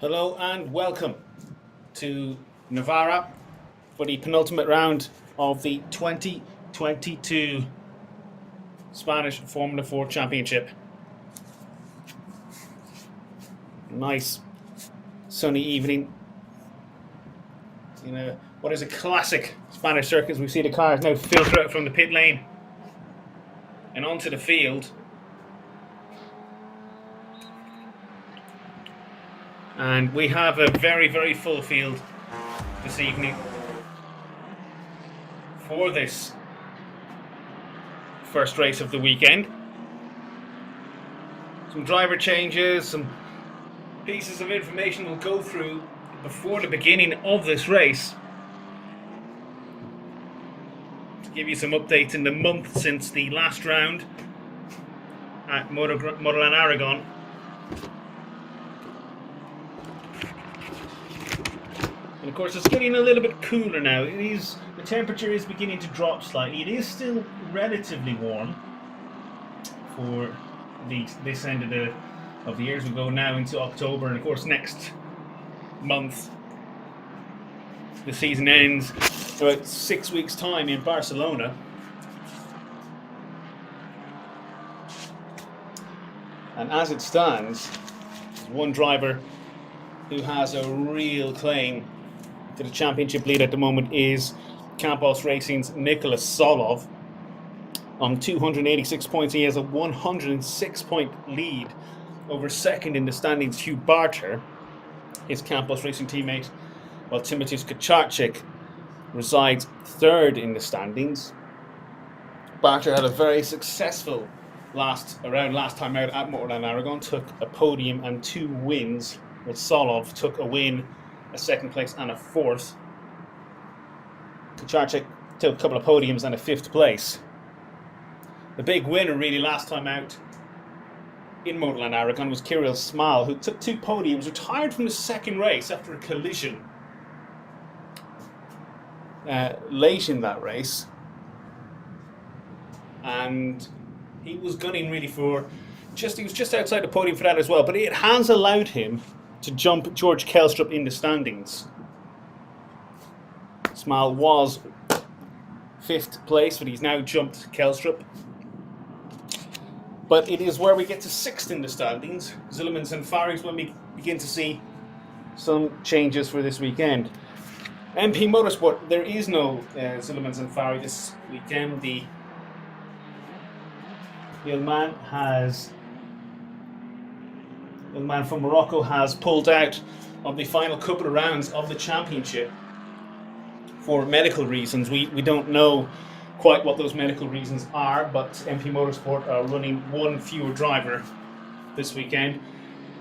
Hello and welcome to Navarra for the penultimate round of the 2022 Spanish Formula 4 Championship. Nice sunny evening in what is a classic Spanish circuit. We see the cars now filter out from the pit lane and onto the field. And we have a very, very full field this evening for this first race of the weekend. Some driver changes, some pieces of information we'll go through before the beginning of this race to give you some updates in the month since the last round at Motorland Aragon. And of course, it's getting a little bit cooler now. The temperature is beginning to drop slightly. It is still relatively warm for this end of the year as we go now into October. And of course, next month, the season ends about 6 weeks' time in Barcelona. And as it stands, one driver who has a real claim to the championship lead at the moment is Campos Racing's Nicholas Solov on 286 points. He has a 106-point lead over second in the standings Hugh Barter, his Campos Racing teammate, while Timotheus Kucharczyk resides third in the standings. Barter had a very successful last time out at Motorland Aragon, took a podium and 2 wins, while Solov took a win, a second place and a fourth. Kucharczyk took a couple of podiums and a 5th place. The big winner really last time out in Motorland Aragon was Kirill Smal, who took 2 podiums, retired from the second race after a collision late in that race. And he was gunning really he was just outside the podium for that as well, but it has allowed him to jump George Kelstrup in the standings. Smal was 5th place, but he's now jumped Kelstrup. But it is where we get to 6th in the standings, Zullemans and Faris, when we begin to see some changes for this weekend. MP Motorsport, there is no Zullemans and Faris this weekend. The young man from Morocco has pulled out of the final couple of rounds of the championship for medical reasons. We don't know quite what those medical reasons are, but MP Motorsport are running one fewer driver this weekend.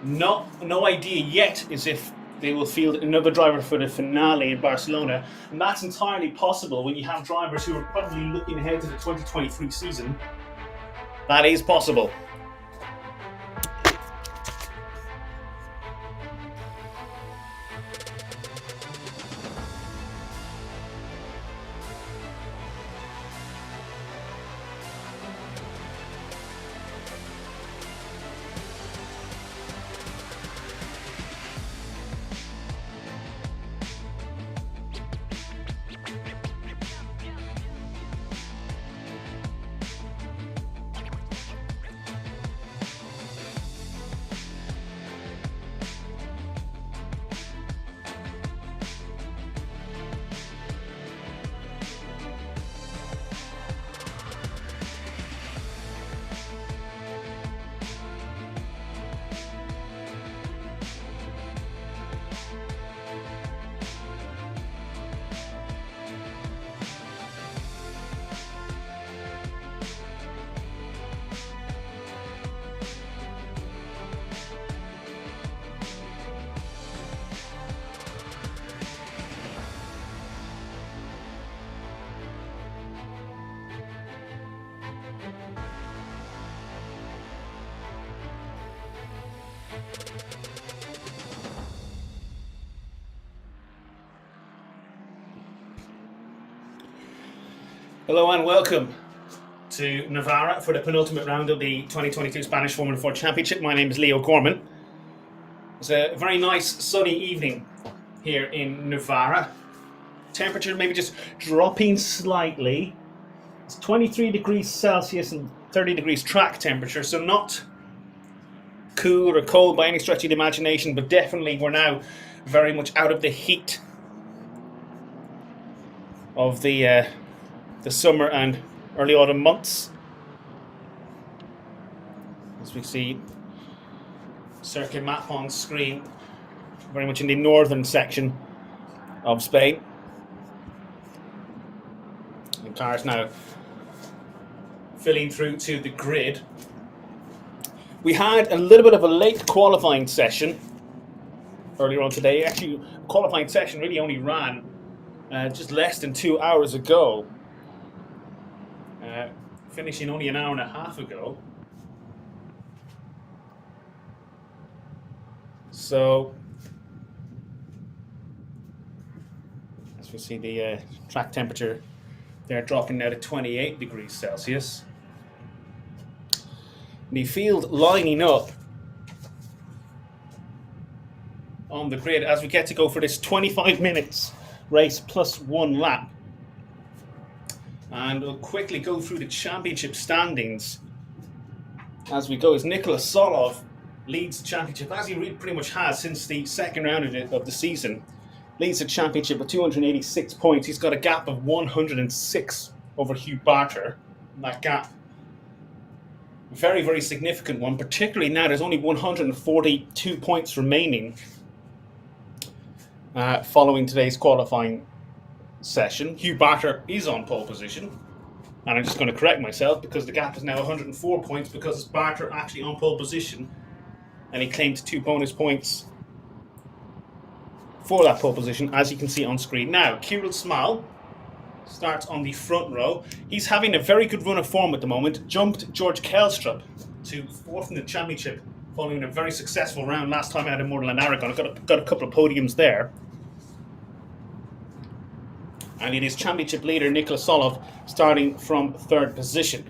No idea yet is if they will field another driver for the finale in Barcelona, and that's entirely possible when you have drivers who are probably looking ahead to the 2023 season. That is possible. Hello and welcome to Navarra for the penultimate round of the 2022 Spanish Formula 4 Championship. My name is Leo Gorman. It's a very nice sunny evening here in Navarra. Temperature maybe just dropping slightly. It's 23 degrees Celsius and 30 degrees track temperature, so not cool or cold by any stretch of the imagination, but definitely we're now very much out of the heat of the summer and early autumn months. As we see circuit map on screen, very much in the northern section of Spain. The cars now filling through to the grid. We had a little bit of a late qualifying session earlier on today. Actually, the qualifying session really only ran just less than 2 hours ago, finishing only an hour and a half ago. So, as we see the track temperature, they're dropping now to 28 degrees Celsius. The field lining up on the grid as we get to go for this 25 minutes race plus 1 lap. And we'll quickly go through the championship standings as we go. As Nicholas Solov leads the championship, as he pretty much has since the second round of the season. Leads the championship with 286 points. He's got a gap of 106 over Hugh Barter. And that gap, very, very significant one, particularly now there's only 142 points remaining following today's qualifying session. Hugh Barter is on pole position, and I'm just going to correct myself because the gap is now 104 points because it's Barter actually on pole position, and he claimed 2 bonus points for that pole position, as you can see on screen. Now, Kirill Smal starts on the front row. He's having a very good run of form at the moment. Jumped George Kelstrup to fourth in the championship following a very successful round last time out in Mortal and Aragon. Got a couple of podiums there. And it is championship leader Nicholas Solov starting from third position.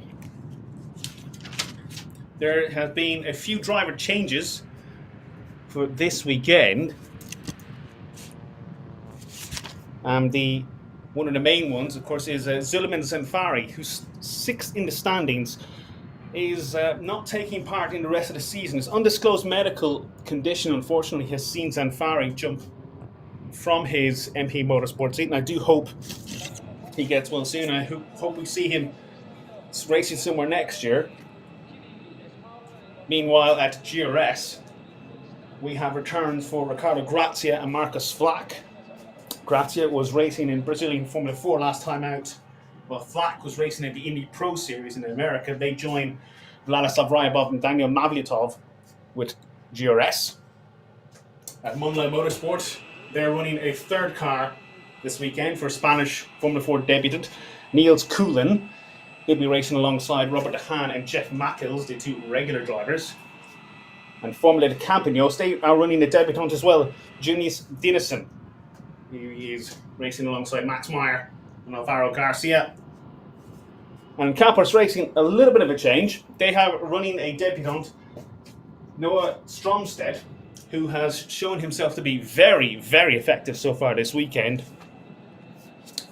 There have been a few driver changes for this weekend. One of the main ones, of course, is Zuleyman Zanfari, who's sixth in the standings, is not taking part in the rest of the season. His undisclosed medical condition, unfortunately, has seen Zanfari jump from his MP Motorsport seat, and I do hope he gets well soon. I hope we see him racing somewhere next year. Meanwhile, at GRS, we have returns for Ricardo Grazia and Marcus Flack. Grazia was racing in Brazilian Formula 4 last time out, while Flack was racing at the Indy Pro Series in America. They joined Vladislav Ryabov and Daniel Mavlyatov with GRS. At Munla Motorsport, they're running a third car this weekend for Spanish Formula 4 debutant Niels Coulin. He'll be racing alongside Robert De Haan and Jeff Mackles, the two regular drivers. And Formula de Campanos, they are running a debutant as well, Junius Dinesen. He is racing alongside Max Meyer and Alvaro Garcia. And Campos Racing, a little bit of a change. They have running a debutant, Noah Stromstedt, who has shown himself to be very, very effective so far this weekend.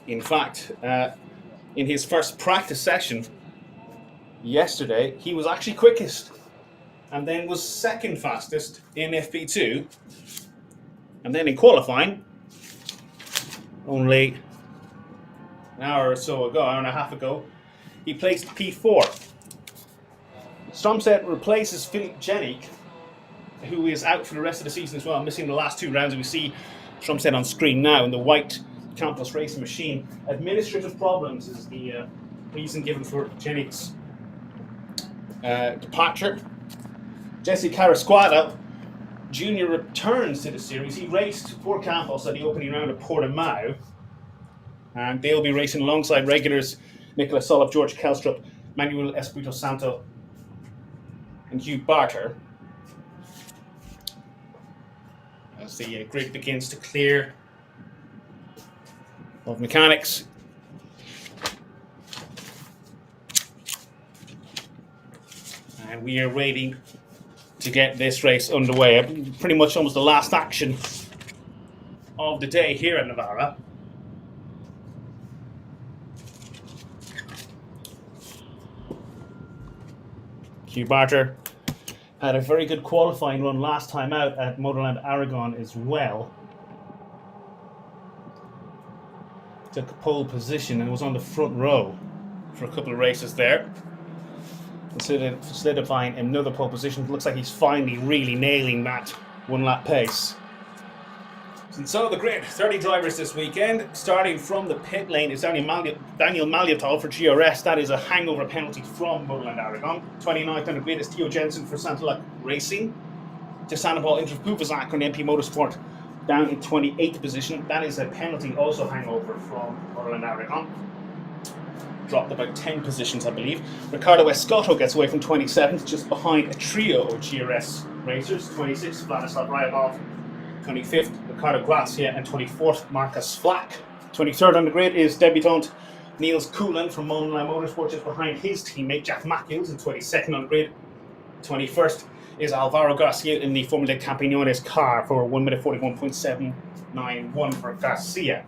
In fact, in his first practice session yesterday, he was actually quickest, and then was second fastest in FP2. And then in qualifying, only an hour or so ago, hour and a half ago, he placed P4. Stromstedt replaces Philip Jenik, who is out for the rest of the season as well, missing the last 2 rounds. We see Stromstedt on screen now in the white Campos Racing machine. Administrative problems is the reason given for Jenik's departure. Jesse Carrasquada Jr. returns to the series. He raced for Campos at the opening round of Portimao, and they'll be racing alongside regulars Nicholas Solov, George Kelstrup, Manuel Espirito Santo, and Hugh Barter. As the grid begins to clear of mechanics. And we are waiting to get this race underway. Pretty much almost the last action of the day here at Navarra. Hugh Barter had a very good qualifying run last time out at Motorland Aragon as well. Took pole position and was on the front row for a couple of races there. Solidifying another pole position. Looks like he's finally really nailing that one lap pace. And so the grid, 30 drivers this weekend. Starting from the pit lane is Daniel Maliatal for GRS. That is a hangover penalty from Motorland Aragon. 29th on the grid is Theo Jensen for Santalak Racing. Sandoval Interpuvazak on MP Motorsport down in 28th position. That is a penalty also hangover from Motorland Aragon. Dropped about 10 positions, I believe. Ricardo Escotto gets away from 27th, just behind a trio of GRS racers. 26th, Vladislav Ryabov. 25th, Ricardo Grazia, and 24th, Marcus Flack. 23rd on the grid is debutant Niels Coolan from Motorland Motorsport, just behind his teammate Jack Matthews, and 22nd on the grid. 21st is Alvaro Garcia in the Formula Campiñones car for 1 minute 41.791 for Garcia.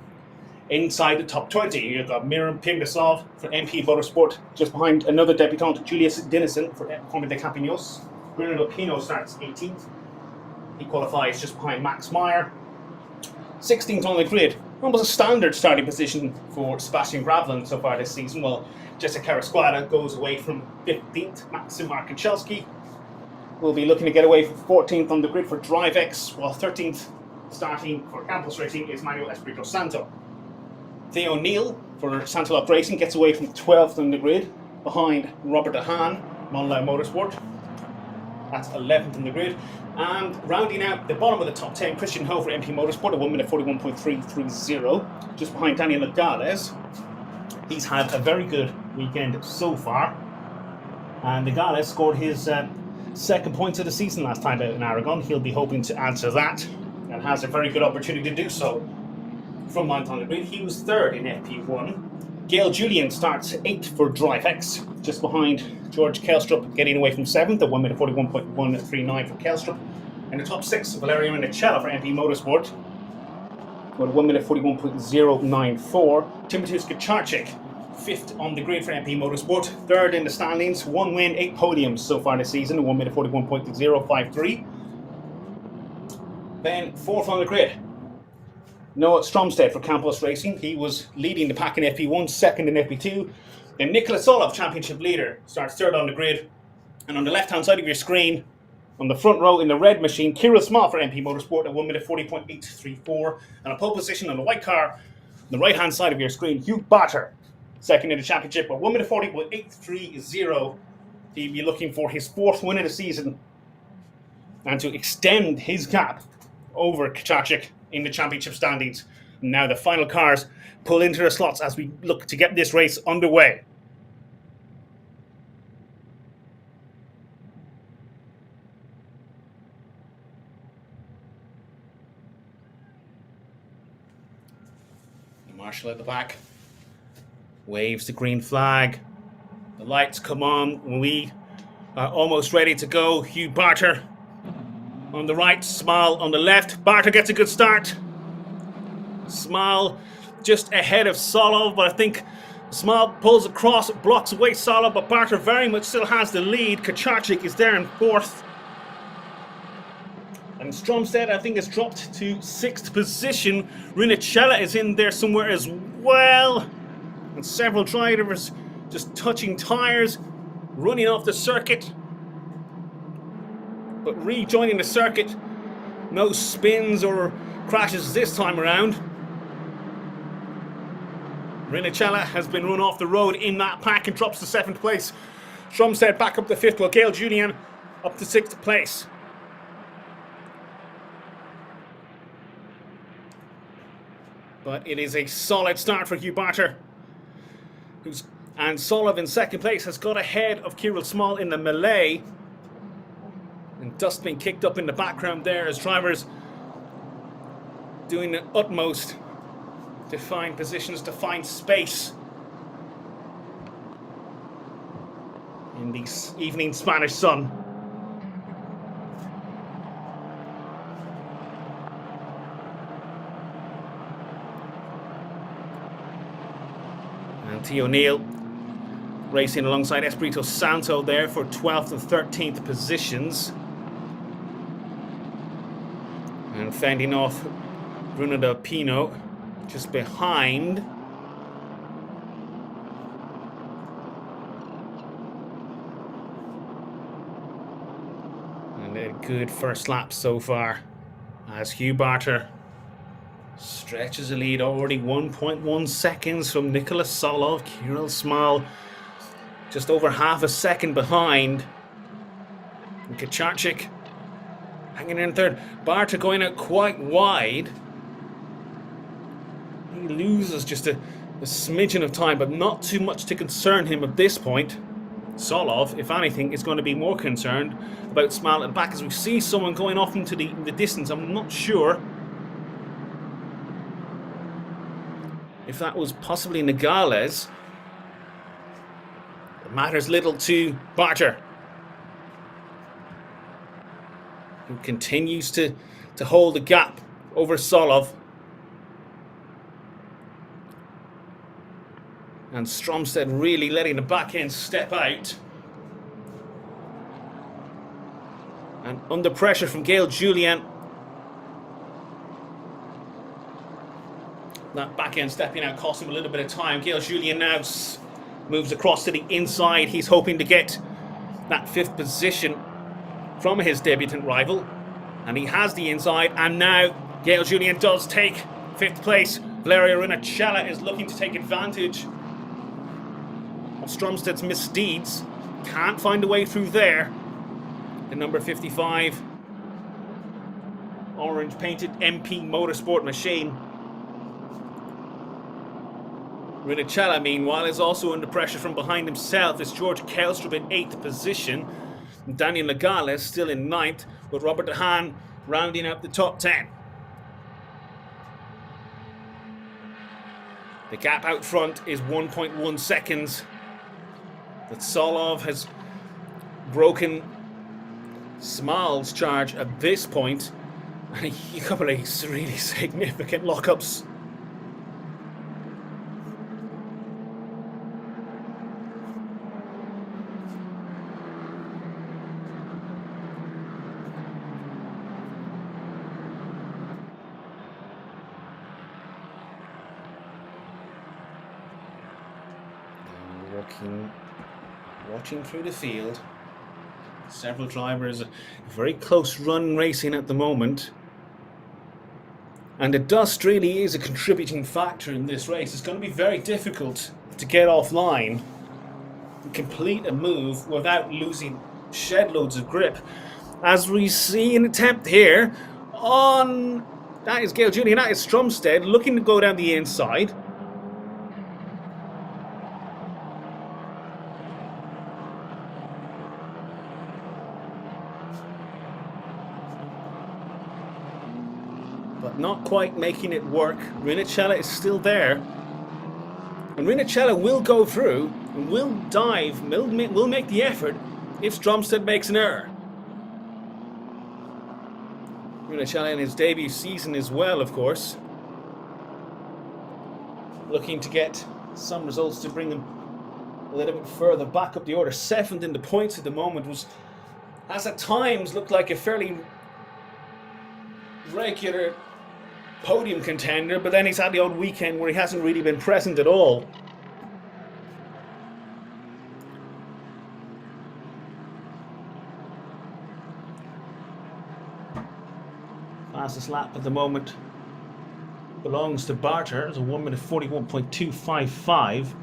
Inside the top 20, you've got Miran Pingasov for MP Motorsport, just behind another debutant, Julius Dinesen for Formula Campiños. Bruno Lupino starts 18th. He qualifies just behind Max Meyer. 16th on the grid. Almost a standard starting position for Sebastian Gravlin so far this season. Well, Jessica Carrasquada goes away from 15th. Maxim Markachelski will be looking to get away from 14th on the grid for DriveX, while 13th starting for Campos Racing is Manuel Espirito Santo. Theo Neal for Santalok Racing gets away from 12th on the grid behind Robert De Haan, Motorland Motorsport. That's 11th on the grid. And rounding out the bottom of the top 10, Christian Ho for MP Motorsport at 1 minute 41.330, just behind Daniel Nogales. He's had a very good weekend so far. And Nogales scored his second points of the season last time out in Aragon. He'll be hoping to answer that and has a very good opportunity to do so. From 9th on the grid, he was 3rd in FP1. Gail Julian starts 8th for DriveX, just behind George Kelstrup, getting away from 7th at 1 minute 41.139 for Kelstrup. In the top 6, Valerio Nichella for MP Motorsport with 1 minute 41.094. Timotheus Kaczarczyk, 5th on the grid for MP Motorsport, 3rd in the standings, 1 win, 8 podiums so far this season, 1 minute 41.053. Then 4th on the grid, Noah Stromstead for Campos Racing. He was leading the pack in FP1, 2nd in FP2. Then Nicholas Solov, championship leader, starts 3rd on the grid. And on the left-hand side of your screen, on the front row in the red machine, Kirill Small for MP Motorsport at 1 minute 40.834. And a pole position on the white car, on the right-hand side of your screen, Hugh Barter, 2nd in the championship at 1 minute 40.830. He'll be looking for his 4th win of the season and to extend his gap over Kaczarczyk in the championship standings. Now the final cars pull into their slots as we look to get this race underway. The marshal at the back waves the green flag. The lights come on. We are almost ready to go. Hugh Barter on the right, Small on the left. Barter gets a good start. Small just ahead of Solov, but I think Small pulls across, blocks away Solov, but Barter very much still has the lead. Kaczarczyk is there in 4th. And Stromstead, I think, has dropped to 6th position. Rinicella is in there somewhere as well. And several drivers just touching tyres, running off the circuit. But rejoining the circuit, no spins or crashes this time around. Rinicella has been run off the road in that pack and drops to 7th place. Stromstead back up to 5th, while Gail Julian up to 6th place. But it is a solid start for Hugh Barter. And Solov in 2nd place has got ahead of Kirill Small in the melee. And dust being kicked up in the background there as drivers doing the utmost to find positions, to find space. in the evening Spanish sun. And T. O'Neill racing alongside Espirito Santo there for 12th and 13th positions. And fending off Bruno Del Pino just behind. And a good first lap so far as Hugh Barter stretches a lead, already 1.1 seconds from Nicholas Solov. Kirill Small just over half a second behind. And Kacharczyk hanging in third. Barter going out quite wide. He loses just a smidgen of time, but not too much to concern him at this point. Solov, if anything, is going to be more concerned about Small at the back as we see someone going off into the distance. I'm not sure if that was possibly Nogales. It matters little to Barter, who continues to hold the gap over Solov. And Stromstead really letting the back end step out. And under pressure from Gail Julian. That back end stepping out cost him a little bit of time. Gail Julian now moves across to the inside. He's hoping to get that 5th position from his debutant rival. And he has the inside. And now Gail Julian does take 5th place. Valerio Rinacella is looking to take advantage of Stromsted's misdeeds. Can't find a way through there. The number 55 orange painted MP Motorsport machine. Rinacella, meanwhile, is also under pressure from behind himself. It's George Kelstrup in 8th position. Daniel Nogales still in 9th, with Robert De Haan rounding out the top 10. The gap out front is 1.1 seconds. That Solov has broken Small's charge at this point. And a couple of really significant lockups. Watching through the field. Several drivers, a very close run racing at the moment. And the dust really is a contributing factor in this race. It's going to be very difficult to get offline and complete a move without losing shed loads of grip. As we see an attempt here on... That is Gail Julian, that is Stromsted looking to go down the inside. But not quite making it work. Rinacella is still there. And Rinacella will go through and will dive, will make the effort if Stromsted makes an error. Rinacella in his debut season as well, of course. Looking to get some results to bring him a little bit further back up the order. 7th in the points at the moment has at times looked like a fairly regular podium contender, but then he's had the odd weekend where he hasn't really been present at all. Fastest lap at the moment belongs to Barter. It's a 1 minute 41.255.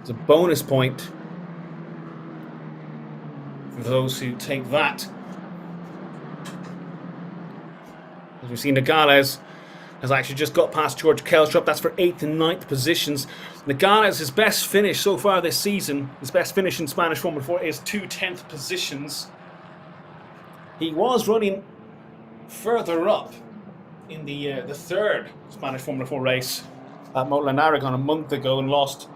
It's a bonus point for those who take that. As we've seen, Nogales has actually just got past George Kelstrup. That's for 8th and 9th positions. Nogales, his best finish so far this season, his best finish in Spanish Formula 4 is 2 10th positions. He was running further up in the 3rd Spanish Formula 4 race at Motul and Aragon a month ago and lost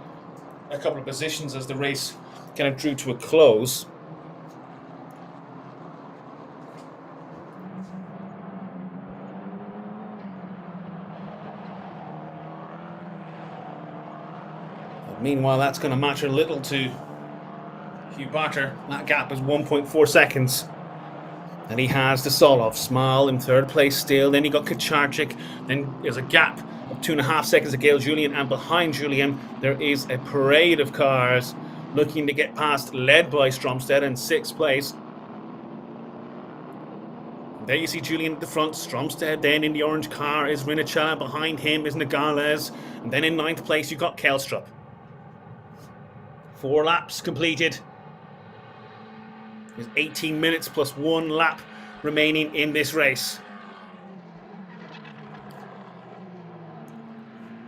a couple of positions as the race kind of drew to a close. But meanwhile, that's going to matter little to Hugh Barter. That gap is 1.4 seconds. And he has the Solov. Small in third place still. Then you got Kacharczyk. Then there's a gap of 2.5 seconds of Gail Julian. And behind Julian, there is a parade of cars looking to get past, led by Stromstedt in 6th place. There you see Julian at the front. Stromstedt. Then in the orange car is Rinachella. Behind him is Nogales. And then in 9th place, you got Kelstrup. 4 laps completed. There's 18 minutes plus 1 lap remaining in this race.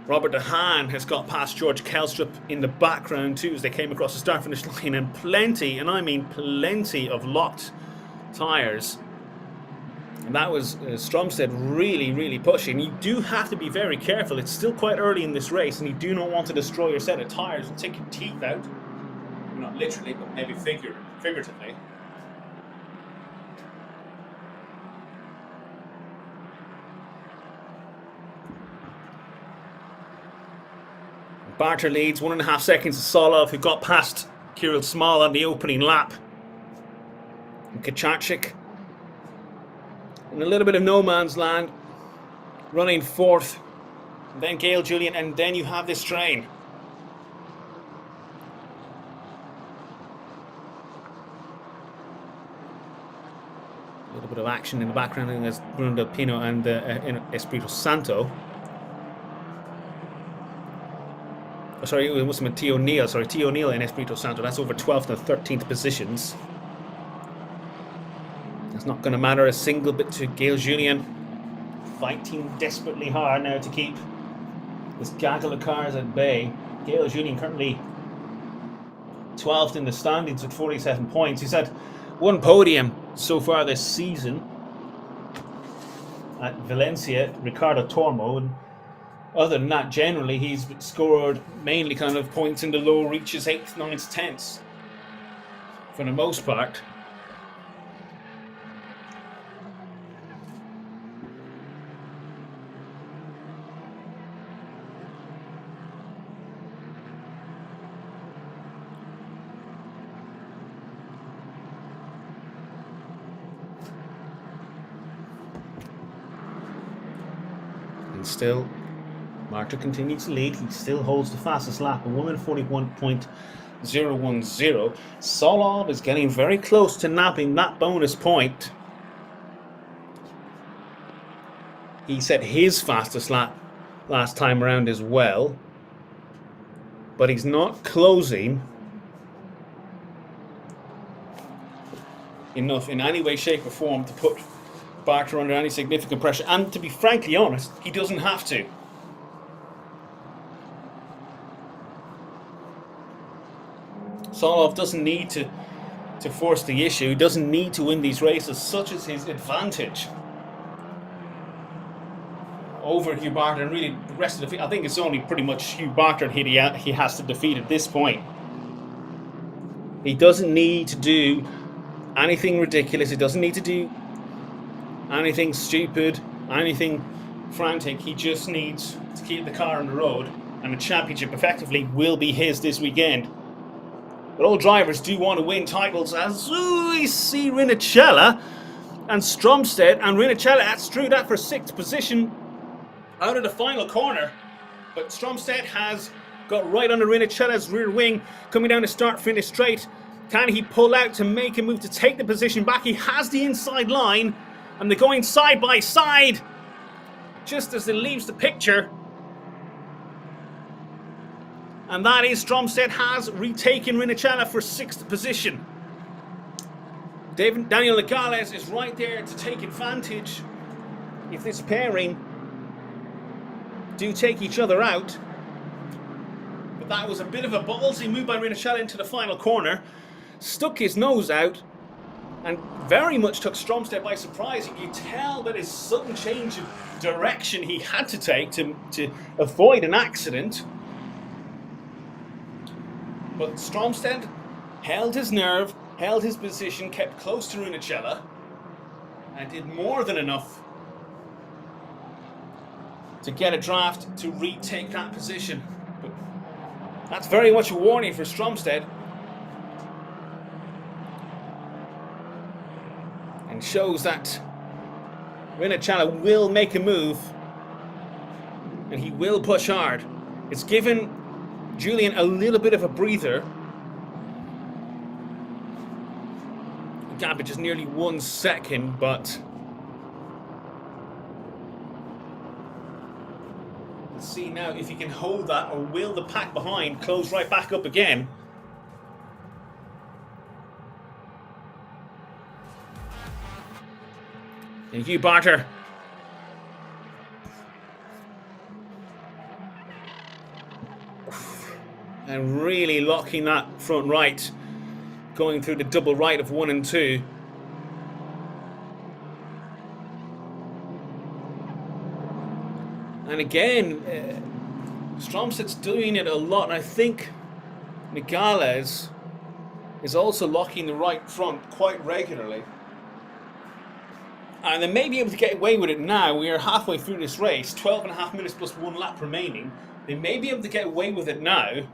Robert de Haan has got past George Kelstrup in the background too as they came across the start-finish line, and plenty, and I mean plenty, of locked tyres. And that was Stromstedt really pushing. You do have to be very careful. It's still quite early in this race, and you do not want to destroy your set of tyres and take your teeth out. Not literally, but maybe figuratively. Barter leads 1.5 seconds to Solov, who got past Kirill Small on the opening lap. And Kacharczyk in a little bit of no man's land, running 4th. And then Gail Julian, and then you have this train. A little bit of action in the background, and there's Bruno Del Pino and Espirito Santo. Oh, sorry, it must have been T. O'Neill. Sorry, T. O'Neill and Espirito Santo. That's over 12th and 13th positions. It's not going to matter a single bit to Gail Julian. Fighting desperately hard now to keep this gaggle of cars at bay. Gail Julian currently 12th in the standings with 47 points. He's had 1 podium so far this season at Valencia, Ricardo Tormo, and other than that, generally he's scored mainly kind of points in the low reaches, 8th, 9th, 10th for the most part. And still, Barter continues to lead. He still holds the fastest lap, a 1:41.010. Solov is getting very close to nabbing that bonus point. He set his fastest lap last time around as well, but he's not closing enough in any way, shape or form to put Barter under any significant pressure. And to be frankly honest, he doesn't have to. Solov doesn't need to force the issue. He doesn't need to win these races. Such is his advantage over Hugh Barter, and really the rest of the field. I think it's only pretty much Hugh Barter he has to defeat at this point. He doesn't need to do anything ridiculous. He doesn't need to do anything stupid, anything frantic. He just needs to keep the car on the road, and the championship effectively will be his this weekend. But all drivers do want to win titles, as we see Rinachella and Stromstedt. And Rinachella, that's true, that for 6th position out of the final corner. But Stromstedt has got right under Rinacella's rear wing, coming down the start-finish straight. Can he pull out to make a move to take the position back? He has the inside line, and they're going side by side just as it leaves the picture. And that is, Stromstedt has retaken Rinachella for 6th position. Daniel Nogales is right there to take advantage if this pairing do take each other out. But that was a bit of a ballsy move by Rinachella into the final corner. Stuck his nose out and very much took Stromstedt by surprise. You could tell that his sudden change of direction he had to take to avoid an accident. But Stromstedt held his nerve, held his position, kept close to Runacella, and did more than enough to get a draft to retake that position. But that's very much a warning for Stromstead, and shows that Runacella will make a move, and he will push hard. It's given Julian a little bit of a breather. The gap is just nearly 1 second, but let's see now if he can hold that, or will the pack behind close right back up again. And Hugh Barter and really locking that front right, going through the double right of 1 and 2. And again, Stromsted's doing it a lot, and I think Nogales is also locking the right front quite regularly. And they may be able to get away with it now. We are halfway through this race, 12.5 minutes plus 1 lap remaining. They may be able to get away with it now,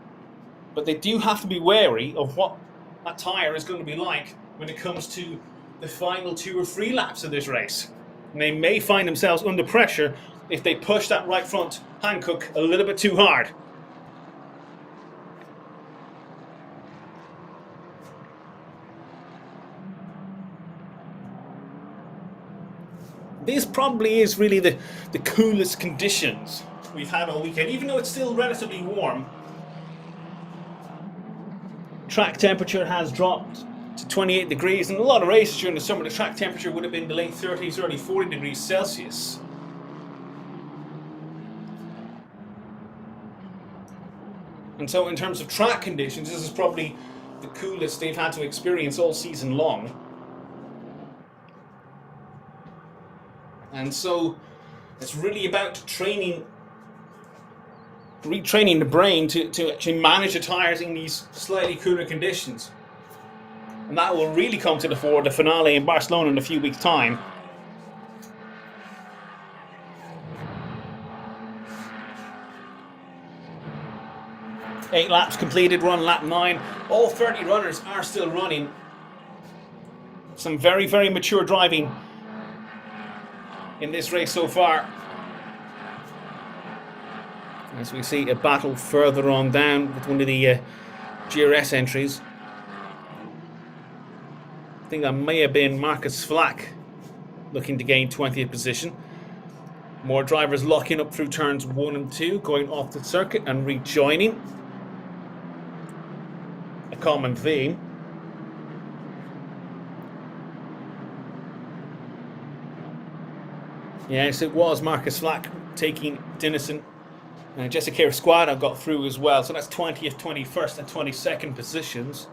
but they do have to be wary of what that tyre is going to be like when it comes to the final 2 or 3 laps of this race. And they may find themselves under pressure if they push that right front Hankook a little bit too hard. This probably is really the coolest conditions we've had all weekend, even though it's still relatively warm. Track temperature has dropped to 28 degrees, and a lot of races during the summer the track temperature would have been the late 30s, early 40 degrees Celsius. And so in terms of track conditions, this is probably the coolest they've had to experience all season long. And so it's really about retraining the brain to actually manage the tyres in these slightly cooler conditions. And that will really come to the fore, the finale in Barcelona in a few weeks' time. Eight laps completed, we're on lap 9. All 30 runners are still running. Some very, very mature driving in this race so far. As we see a battle further on down with one of the GRS entries. I think that may have been Marcus Flack looking to gain 20th position. More drivers locking up through turns 1 and 2, going off the circuit and rejoining. A common theme. Yes, it was Marcus Flack taking Dinison. Jessica Squada got through as well, so that's 20th, 21st and 22nd positions.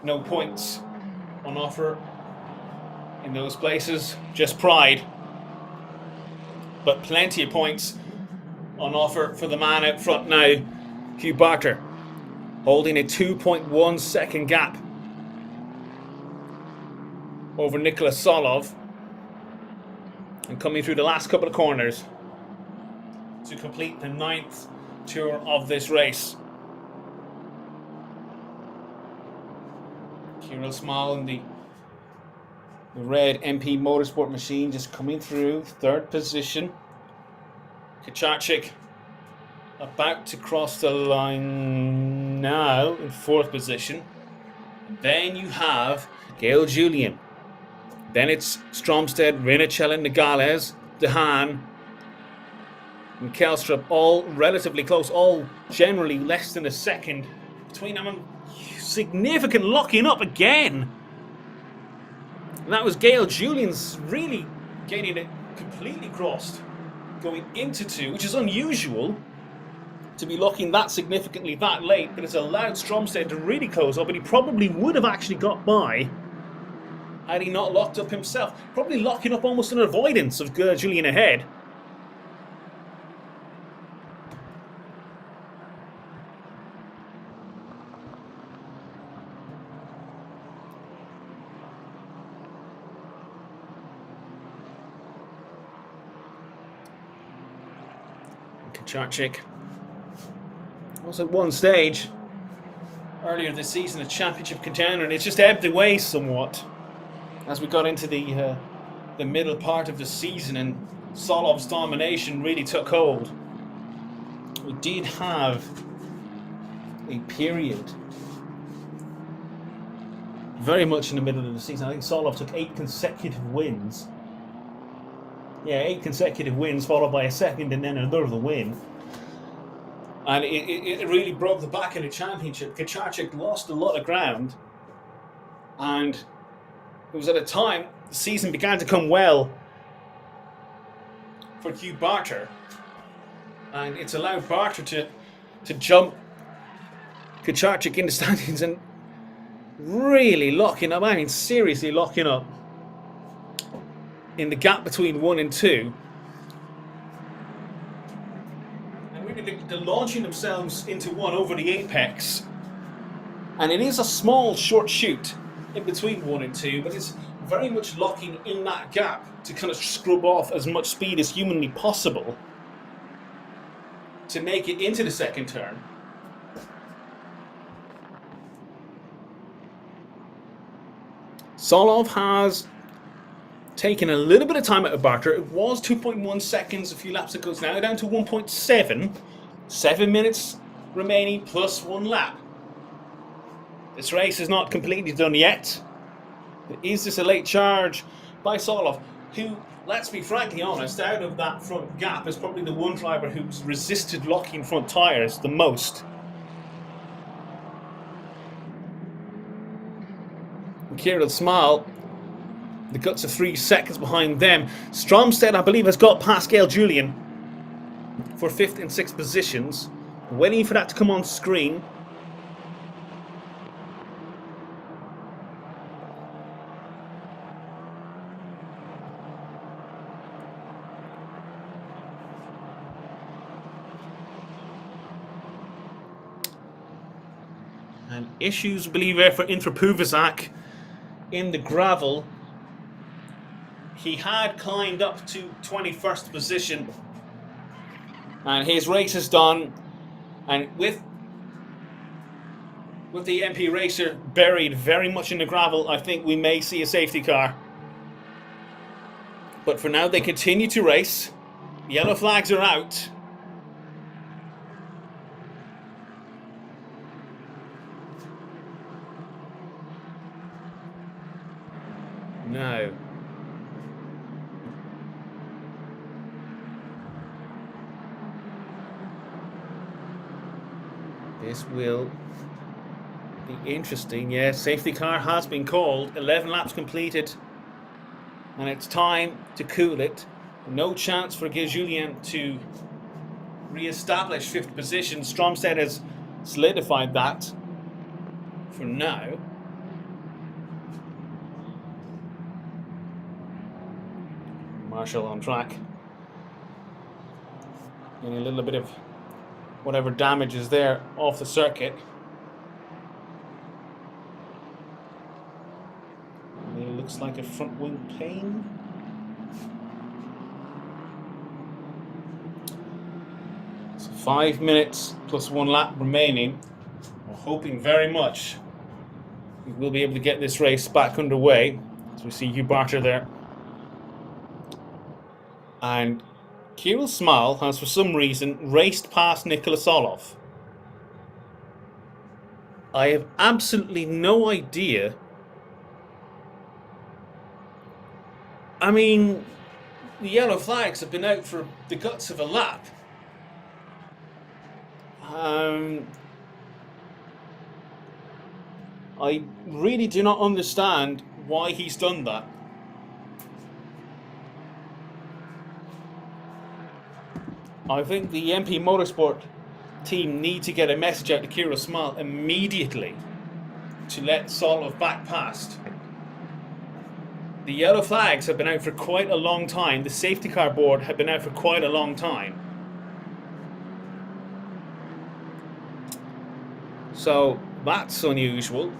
No points on offer in those places, just pride. But plenty of points on offer for the man out front now, Hugh Barter, holding a 2.1 second gap over Nicholas Solov, and coming through the last couple of corners to complete the 9th tour of this race. Kirill Small in the red MP Motorsport machine just coming through, 3rd position. Kacharczyk about to cross the line now in 4th position. And then you have Gail Julian. Then it's Stromsted, Runacella, Nogales, Dehaan, and Kelstrup, all relatively close, all generally less than a second between them, and significant locking up again. And that was Gail Julian's really getting it completely crossed going into 2, which is unusual to be locking that significantly that late, but it's allowed Stromsted to really close up, and he probably would have actually got by had he not locked up himself. Probably locking up almost an avoidance of Julian ahead. Kucharczyk was at one stage earlier this season a championship contender, and it's just ebbed away somewhat as we got into the middle part of the season and Solov's domination really took hold. We did have a period very much in the middle of the season. I think Solov took 8 consecutive wins. Yeah, 8 consecutive wins followed by a second and then another win. And it really broke the back of the championship. Kucharczyk lost a lot of ground. And it was at a time the season began to come well for Hugh Barter. And it's allowed Barter to jump Kucharczyk in the standings and really locking up. I mean, seriously locking up in the gap between 1 and 2. And really they're launching themselves into one over the apex. And it is a small, short shoot in between 1 and 2, but it's very much locking in that gap to kind of scrub off as much speed as humanly possible to make it into the second turn. Solov has taken a little bit of time out of Barter. It was 2.1 seconds a few laps ago. It's now down to 1.7. 7 minutes remaining plus 1 lap. This race is not completely done yet. But is this a late charge by Solov, who, let's be frankly honest, out of that front gap is probably the one driver who's resisted locking front tyres the most. Kirill Smile, the guts of 3 seconds behind them. Stromstead, I believe, has got Pascal Julian for 5th and 6th positions. Waiting for that to come on screen. And issues, I believe, for Puvizak in the gravel. He had climbed up to 21st position, and his race is done. And with the MP Racer buried very much in the gravel, I think we may see a safety car. But for now, they continue to race. Yellow flags are out. No. This will be interesting. Yeah, safety car has been called. 11 laps completed. And it's time to cool it. No chance for Julien to re-establish 5th position. Stromstead has solidified that for now. Marshall on track. Getting a little bit of whatever damage is there off the circuit. It looks like a front wing pain. So 5 minutes plus 1 lap remaining. We're hoping very much we will be able to get this race back underway. So we see Hugh Barter there. And Kirill Smile has, for some reason, raced past Nikola Solov. I have absolutely no idea. I mean, the yellow flags have been out for the guts of a lap. I really do not understand why he's done that. I think the MP Motorsport team need to get a message out to Kirill Smile immediately to let Solov back past. The yellow flags have been out for quite a long time. The safety car board have been out for quite a long time. So that's unusual.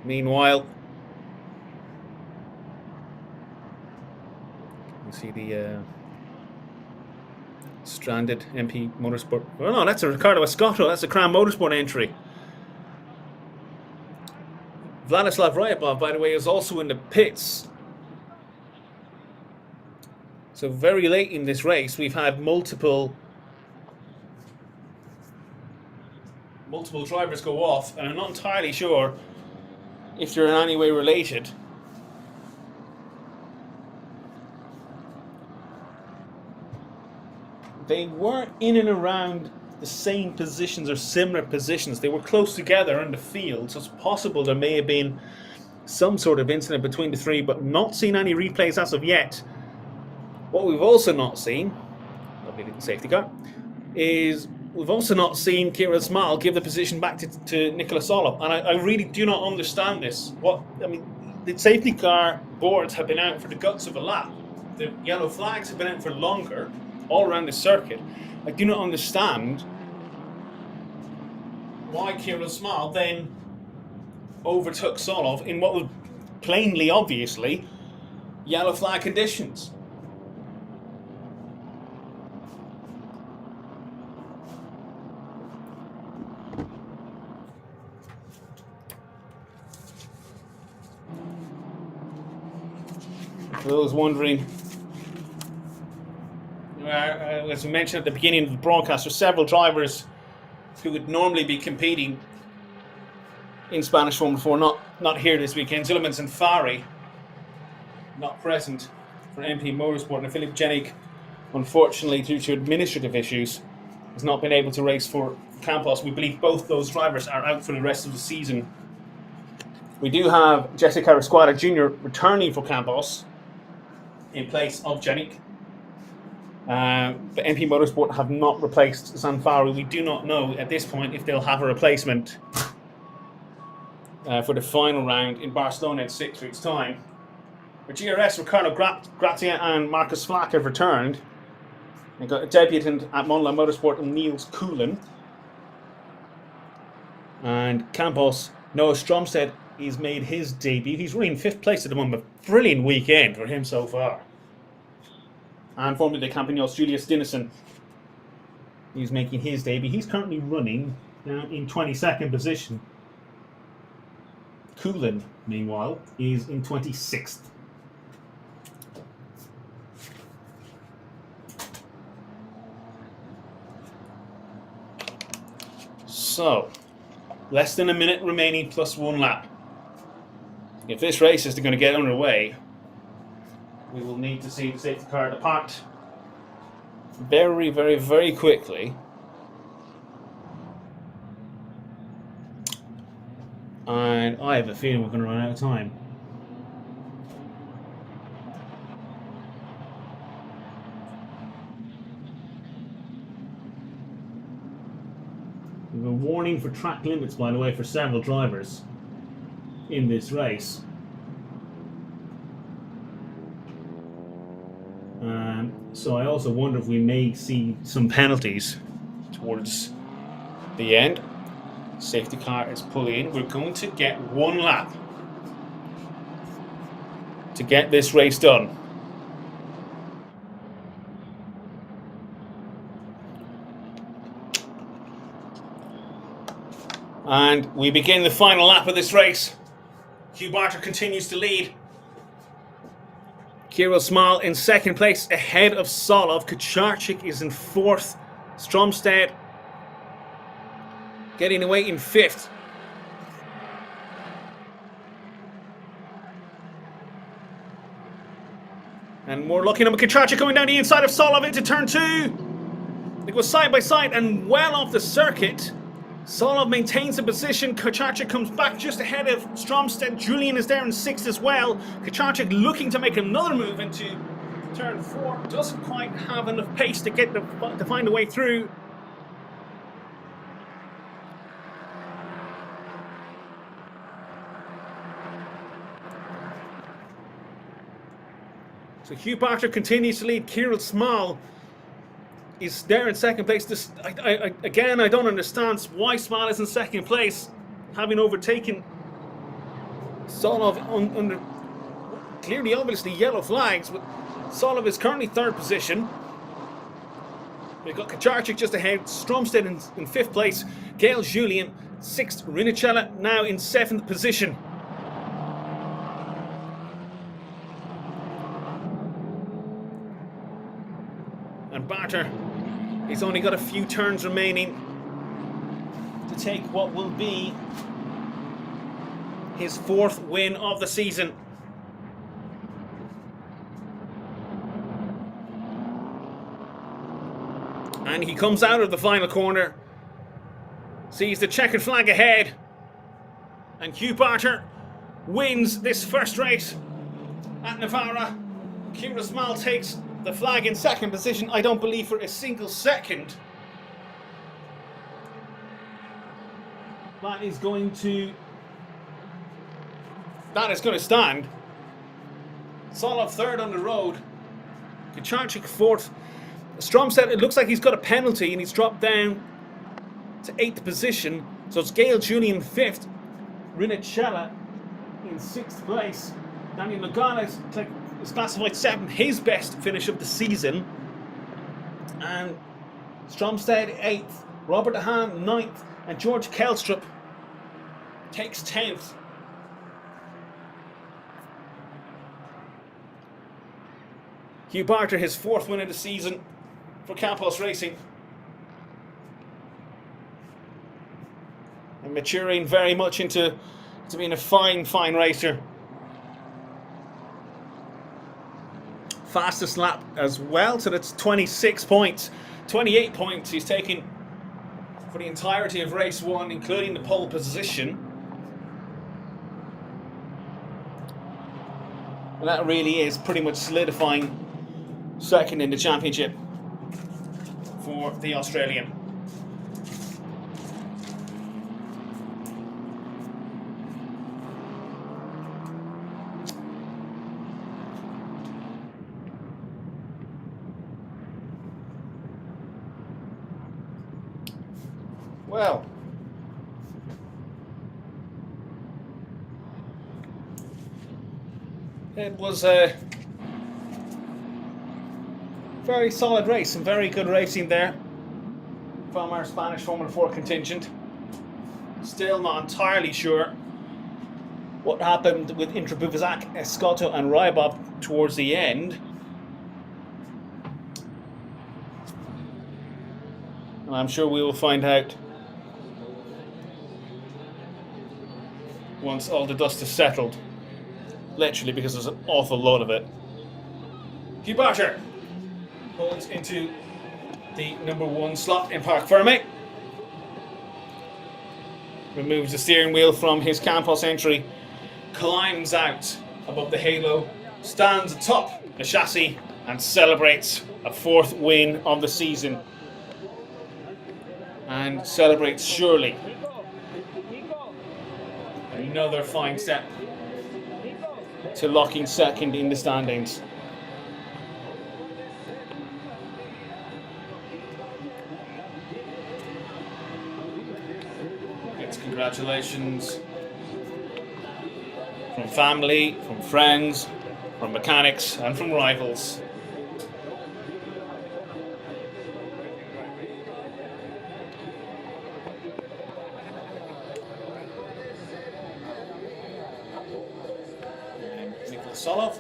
Meanwhile, you see the Stranded MP Motorsport. Oh no, that's a Ricardo Escotto. That's a Crown Motorsport entry. Vladislav Ryabov, by the way, is also in the pits. So very late in this race, we've had multiple drivers go off, and I'm not entirely sure if they're in any way related. They were in and around the same positions or similar positions. They were close together in the field, so it's possible there may have been some sort of incident between the three, but not seen any replays as of yet. What we've also not seen, lovely little safety car, is we've also not seen Kirill Smal give the position back to Nicholas Solov, and I really do not understand this. The safety car boards have been out for the guts of a lap. The yellow flags have been out for longer, all around the circuit. I do not understand why Kirill Smal then overtook Solov in what was plainly, obviously, yellow flag conditions. For those wondering, as we mentioned at the beginning of the broadcast, there's several drivers who would normally be competing in Spanish Formula 4 not here this weekend. Zullemans and Fari not present for MP Motorsport, and Philip Jenik, unfortunately, due to administrative issues, has not been able to race for Campos. We believe both those drivers are out for the rest of the season. We do have Jesse Carrasquada Jr. returning for Campos in place of Jenik. But MP Motorsport have not replaced Zanfari. We do not know at this point if they'll have a replacement for the final round in Barcelona in 6 weeks' time. For GRS, Ricardo Grazia and Marcus Flack have returned. We've got a debutant at Monla Motorsport, Niels Koolin. And Campos, Noah Stromstead, he's made his debut. He's running 5th place at the moment. Brilliant weekend for him so far. And Formula de Campinos, Julius Dinesen, he's making his debut. He's currently running in 22nd position. Koolin, meanwhile, is in 26th. So, less than a minute remaining plus 1 lap. If this race is going to get underway, we will need to see the safety car depart very, very, very quickly. And I have a feeling we're going to run out of time. We have a warning for track limits, by the way, for several drivers in this race. So I also wonder if we may see some penalties towards the end. Safety car is pulling in. We're going to get 1 lap to get this race done. And we begin the final lap of this race. Hugh Barter continues to lead. Kirill Smal in 2nd place ahead of Solov. Kucharczyk is in 4th. Stromstead getting away in 5th. And we're looking at Kucharczyk coming down the inside of Solov into turn 2. They go side by side and well off the circuit. Solov maintains the position. Kucharczyk comes back just ahead of Stromstead. Julian is there in 6th as well. Kucharczyk looking to make another move into turn 4. Doesn't quite have enough pace to find a way through. So Hugh Barter continues to lead. Kirill Smal is there in 2nd place. Again, I don't understand why Smal is in 2nd place, having overtaken Solov under clearly, obviously, yellow flags. But Solov is currently 3rd position. We've got Kacharczyk just ahead, Stromstead in 5th place, Gail Julien 6th, Rinicella now in 7th position. And Barter, he's only got a few turns remaining to take what will be his 4th win of the season. And he comes out of the final corner, sees the checkered flag ahead, and Hugh Barter wins this first race at Navarra. Ciaran Small takes the flag in 2nd position, I don't believe for a single second. That is going to stand. Solov 3rd on the road. Kacharczyk 4th. Stromstead, it looks like he's got a penalty and he's dropped down to 8th position. So it's Gail Julien 5th. Rinicella in 6th place. Daniel Nogala is classified 7th, his best finish of the season. And Stromstead 8th. Robert De Haan 9th. And George Kelstrup takes 10th. Hugh Barter, his 4th win of the season for Campos Racing. And maturing very much into being a fine racer. Fastest lap as well, so that's 26 points. 28 points he's taken for the entirety of race 1, including the pole position. And that really is pretty much solidifying 2nd in the championship for the Australian. Well, it was a very solid race, some very good racing there from our Spanish Formula 4 contingent. Still not entirely sure what happened with Intrabuvazac, Escoto and Rybob towards the end. And I'm sure we will find out once all the dust is settled. Literally, because there's an awful lot of it. Hugh Barter pulls into the number 1 slot in Parc Ferme. Removes the steering wheel from his Campos entry. Climbs out above the halo. Stands atop the chassis and celebrates a 4th win of the season. And celebrates surely another fine step to locking 2nd in the standings. Gets congratulations from family, from friends, from mechanics and from rivals. Solov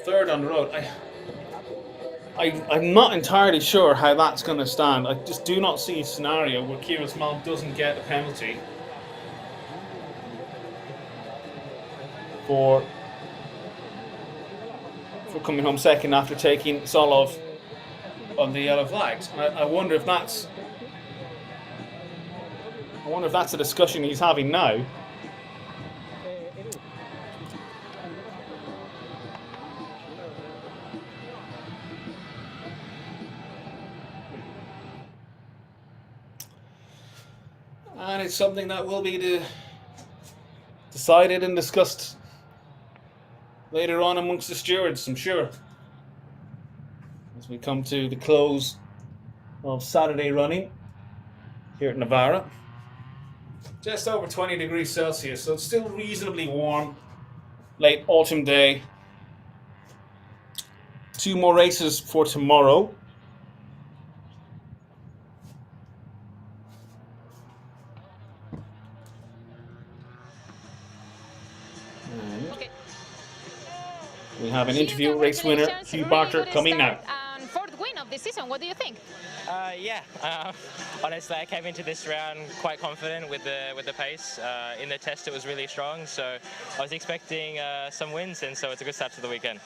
3rd on the road. I'm not entirely sure how that's going to stand. I just do not see a scenario where Ciaran Small doesn't get a penalty for coming home 2nd after taking Solov on the yellow flags. And I wonder if that's a discussion he's having now. And it's something that will be decided and discussed later on amongst the stewards, I'm sure, as we come to the close of Saturday running here at Navarra. Just over 20 degrees Celsius, so it's still reasonably warm. Late autumn day. 2 more races for tomorrow. We have an Hugh, interview race winner, congratulations. Hugh Really Barter, good coming now. start and fourth win of the season. What do you think? Yeah, honestly, I came into this round quite confident with the pace. In the test, it was really strong, so I was expecting some wins, and so it's a good start to the weekend.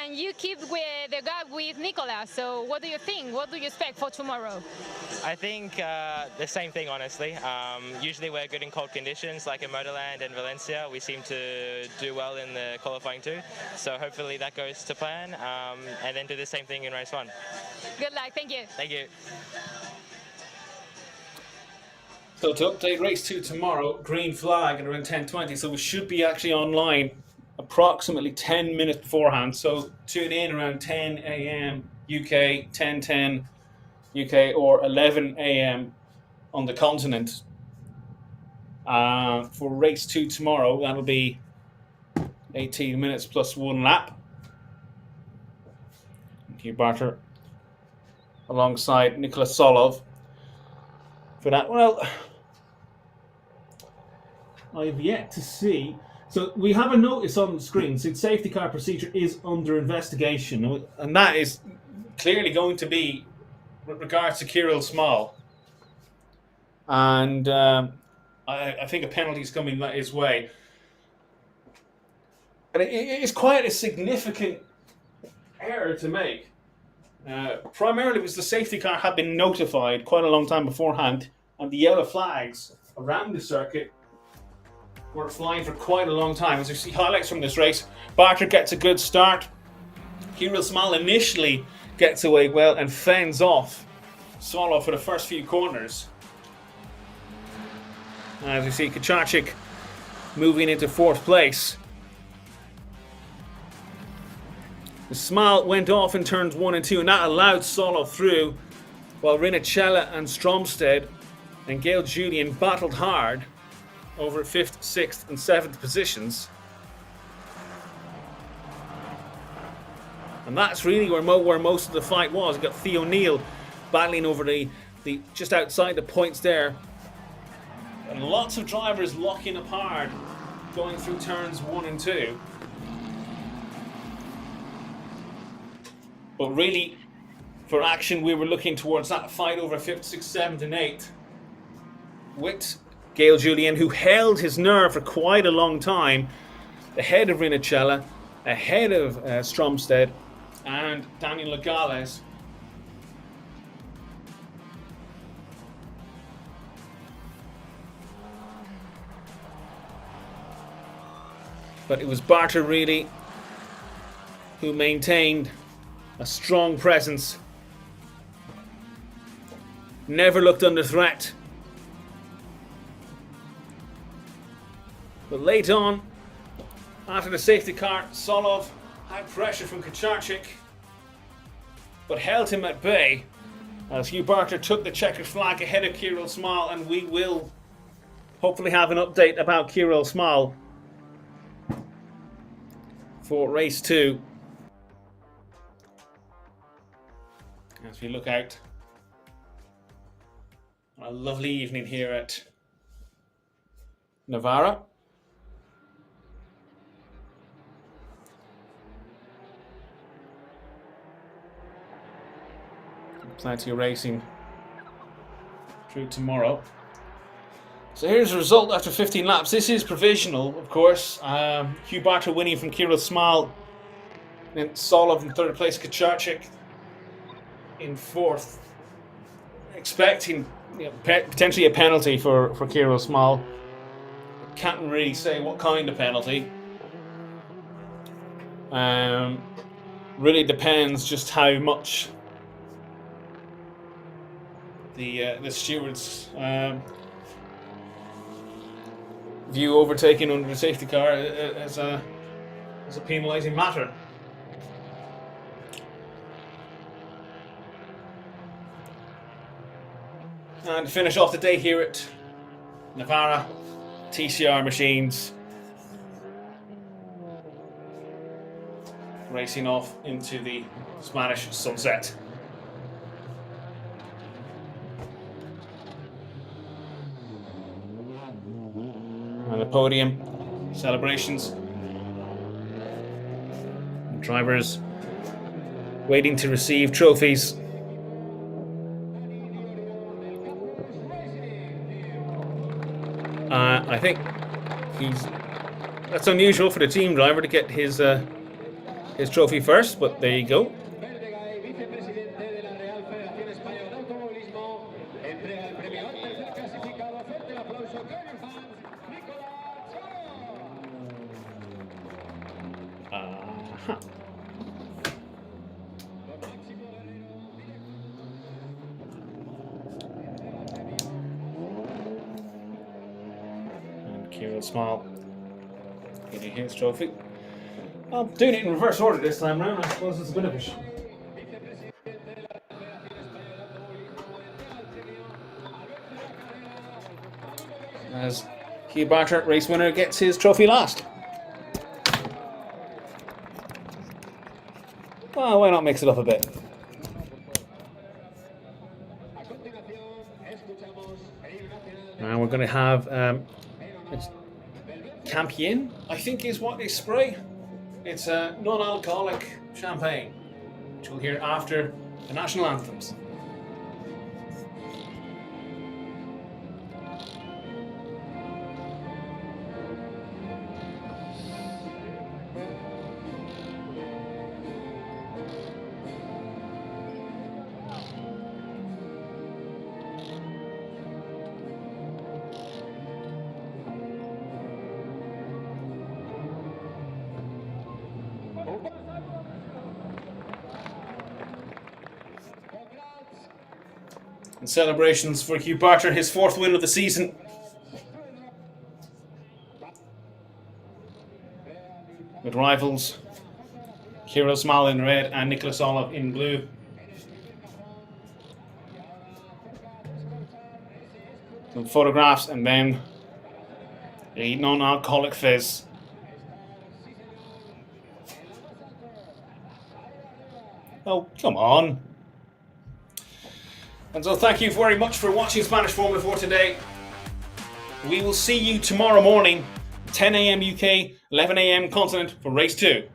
And you keep with the gap with Nicolas. So what do you think? What do you expect for tomorrow? I think the same thing, honestly. Usually we're good in cold conditions, like in Motorland and Valencia. We seem to do well in the qualifying too. So hopefully that goes to plan, and then do the same thing in race 1. Good luck. Thank you. Thank you. So to update race 2 tomorrow, green flag at around 10:20. So we should be actually online approximately 10 minutes beforehand. So tune in around 10 a.m. UK, 10:10 UK, or 11 a.m. on the continent. For race 2 tomorrow, that'll be 18 minutes plus 1 lap. Hugh Barter alongside Nicolas Solov for that. Well, I've yet to see. So we have a notice on the screen saying safety car procedure is under investigation, and that is clearly going to be with regards to Kirill Small. And I think a penalty is coming his way. And it's quite a significant error to make. Primarily because the safety car had been notified quite a long time beforehand, and the yellow flags around the circuit were flying for quite a long time. As you see highlights from this race, Barter gets a good start. Kirill Small initially gets away well and fends off Solo for the first few corners. As you see, Kucharczyk moving into 4th place. The Small went off in turns 1 and 2, and that allowed Solo through, while Rinicella and Stromsted and Gail Julian battled hard over 5th, 6th and 7th positions. And that's really where most of the fight was. You got Theo Neal battling over the just outside the points there. And lots of drivers locking up hard going through turns 1 and 2. But really, for action, we were looking towards that fight over 5th, 6th, 7th and 8th. With Gail Julian, who held his nerve for quite a long time, ahead of Rinicella, ahead of Stromsted, and Daniel Legales. But it was Barter really who maintained a strong presence, never looked under threat. But late on, after the safety car, Solov had pressure from Kucharczyk, but held him at bay as Hugh Barter took the checkered flag ahead of Kirill Small, and we will hopefully have an update about Kirill Small for race 2. As we look out on a lovely evening here at Navarra. Plenty of racing through tomorrow. So here's the result after 15 laps. This is provisional, of course. Hugh Barter winning from Kirill Small. Then Solov in 3rd place, Kucharczyk in 4th. Expecting potentially a penalty for Kirill Small. Can't really say what kind of penalty. Really depends just how much the stewards view overtaking under the safety car as a penalising matter. And to finish off the day here at Navarra, TCR machines racing off into the Spanish sunset. And the podium celebrations Drivers waiting to receive trophies. I think that's unusual for the team driver to get his trophy first, but there you go. And Kieran Small getting his trophy. I'm doing it in reverse order this time round. I suppose it's a bit of it. As Hugh Barter, race winner, gets his trophy last. Well, why not mix it up a bit? Now we're going to have Campion, I think is what they spray. It's a non-alcoholic champagne, which we'll hear after the national anthems. And celebrations for Hugh Barter, his 4th win of the season. With rivals Kiro Small in red and Nicholas Olive in blue. Some photographs and then a non-alcoholic fizz. Oh, come on. And so thank you very much for watching Spanish Formula 4 today. We will see you tomorrow morning, 10 AM UK, 11 AM continent for race 2.